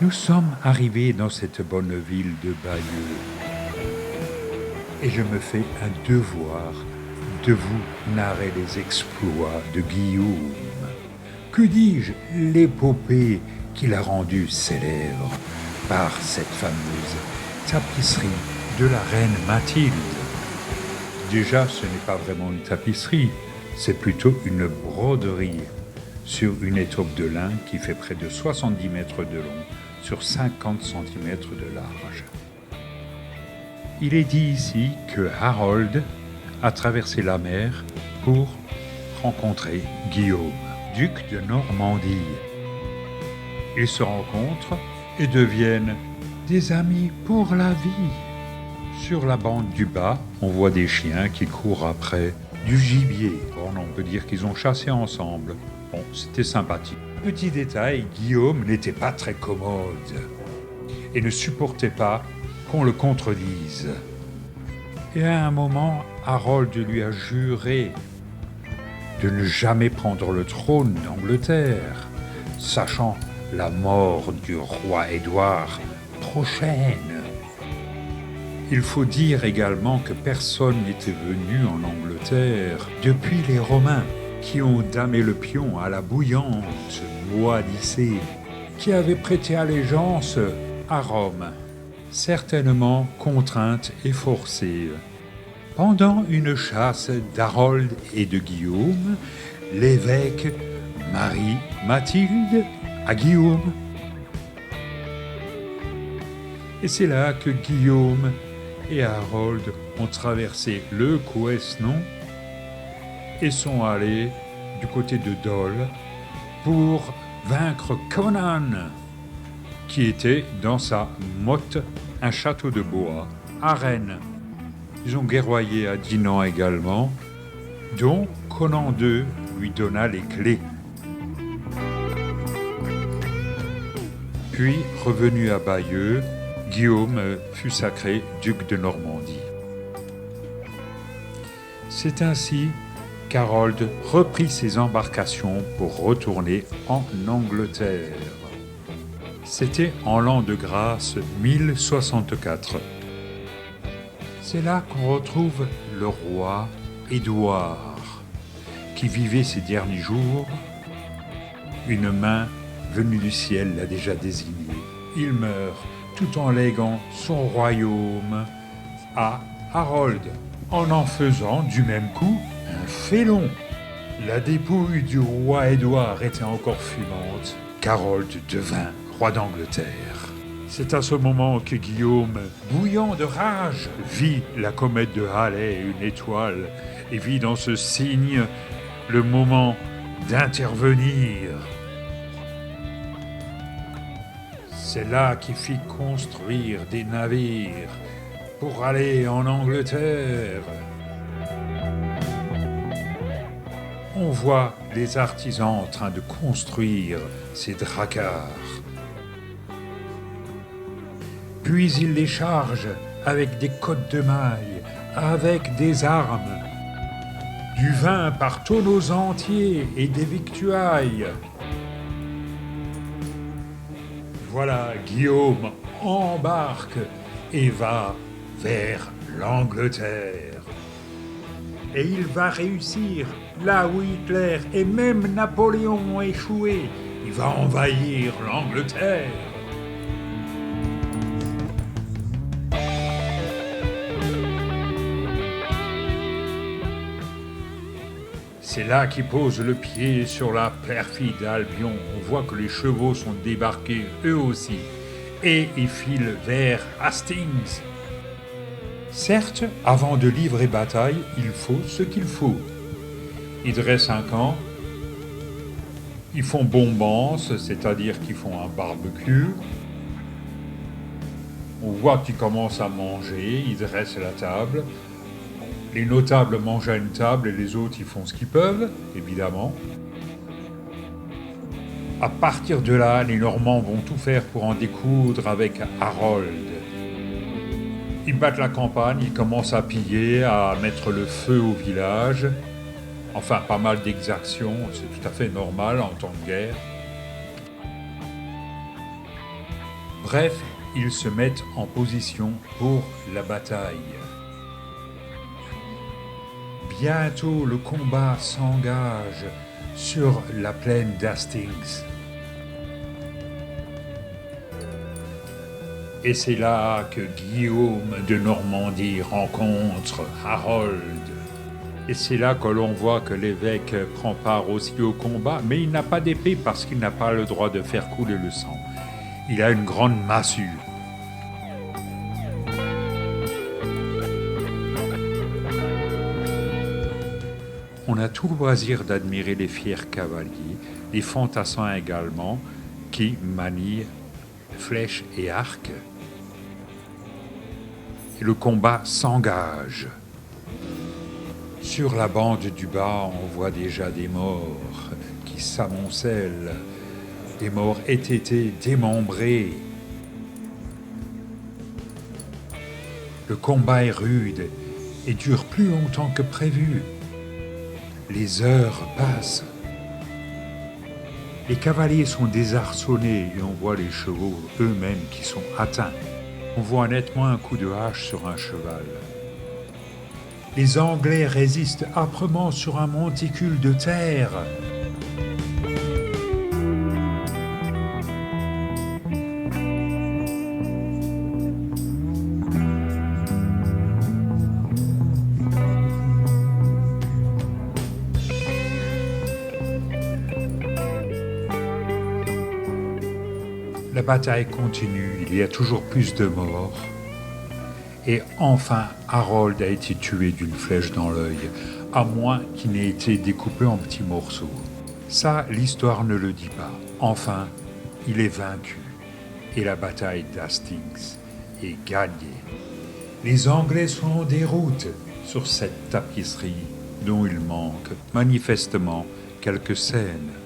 Nous sommes arrivés dans cette bonne ville de Bayeux. Et je me fais un devoir de vous narrer les exploits de Guillaume. Que dis-je, l'épopée qu'il a rendue célèbre par cette fameuse tapisserie de la reine Mathilde. Déjà, ce n'est pas vraiment une tapisserie, c'est plutôt une broderie sur une étoffe de lin qui fait près de 70 mètres de long sur 50 cm de large. Il est dit ici que Harold a traversé la mer pour rencontrer Guillaume, duc de Normandie. Ils se rencontrent et deviennent des amis pour la vie. Sur la bande du bas, on voit des chiens qui courent après du gibier. Bon, on peut dire qu'ils ont chassé ensemble. Bon, c'était sympathique. Petit détail, Guillaume n'était pas très commode et ne supportait pas qu'on le contredise. Et à un moment, Harold lui a juré de ne jamais prendre le trône d'Angleterre, sachant la mort du roi Édouard prochaine. Il faut dire également que personne n'était venu en Angleterre depuis les Romains, qui ont damé le pion à la bouillante Boadicée, qui avait prêté allégeance à Rome, certainement contrainte et forcée. Pendant une chasse d'Harold et de Guillaume, l'évêque marie Mathilde à Guillaume. Et c'est là que Guillaume et Harold ont traversé le Couesnon et sont allés du côté de Dole pour vaincre Conan, qui était dans sa motte un château de bois à Rennes. Ils ont guerroyé à Dinan également, dont Conan II lui donna les clés. Puis, revenu à Bayeux, Guillaume fut sacré duc de Normandie. C'est ainsi qu'Harold reprit ses embarcations pour retourner en Angleterre. C'était en l'an de grâce 1064. C'est là qu'on retrouve le roi Édouard, qui vivait ses derniers jours. Une main venue du ciel l'a déjà désigné. Il meurt tout en léguant son royaume à Harold, en faisant du même coup un félon. La dépouille du roi Édouard était encore fumante qu'Harold devint roi d'Angleterre. C'est à ce moment que Guillaume, bouillant de rage, vit la comète de Halley, une étoile, et vit dans ce signe le moment d'intervenir. C'est là qu'il fit construire des navires pour aller en Angleterre. On voit les artisans en train de construire ces dracars. Puis ils les chargent avec des côtes de mailles, avec des armes, du vin par tonneaux entiers et des victuailles. Voilà, Guillaume embarque et va vers l'Angleterre. Et il va réussir là où Hitler et même Napoléon ont échoué. Il va envahir l'Angleterre. C'est là qu'il pose le pied sur la perfide Albion. On voit que les chevaux sont débarqués eux aussi. Et ils filent vers Hastings. Certes, avant de livrer bataille, il faut ce qu'il faut. Ils dressent un camp. Ils font bombance, c'est-à-dire qu'ils font un barbecue. On voit qu'ils commencent à manger, ils dressent la table. Les notables mangent à une table et les autres, ils font ce qu'ils peuvent, évidemment. À partir de là, les Normands vont tout faire pour en découdre avec Harold. Ils battent la campagne, ils commencent à piller, à mettre le feu au village. Enfin, pas mal d'exactions, c'est tout à fait normal en temps de guerre. Bref, ils se mettent en position pour la bataille. Bientôt, le combat s'engage sur la plaine d'Hastings. Et c'est là que Guillaume de Normandie rencontre Harold. Et c'est là que l'on voit que l'évêque prend part aussi au combat, mais il n'a pas d'épée parce qu'il n'a pas le droit de faire couler le sang. Il a une grande massue. On a tout loisir d'admirer les fiers cavaliers, les fantassins également, qui manient flèches et arcs. Et le combat s'engage. Sur la bande du bas, on voit déjà des morts qui s'amoncellent, des morts étêtés, démembrés. Le combat est rude et dure plus longtemps que prévu. Les heures passent. Les cavaliers sont désarçonnés et on voit les chevaux eux-mêmes qui sont atteints. On voit nettement un coup de hache sur un cheval. Les Anglais résistent âprement sur un monticule de terre. La bataille continue, il y a toujours plus de morts. Et enfin, Harold a été tué d'une flèche dans l'œil, à moins qu'il n'ait été découpé en petits morceaux. Ça, l'histoire ne le dit pas. Enfin, il est vaincu. Et la bataille d'Hastings est gagnée. Les Anglais sont en déroute sur cette tapisserie dont il manque manifestement quelques scènes.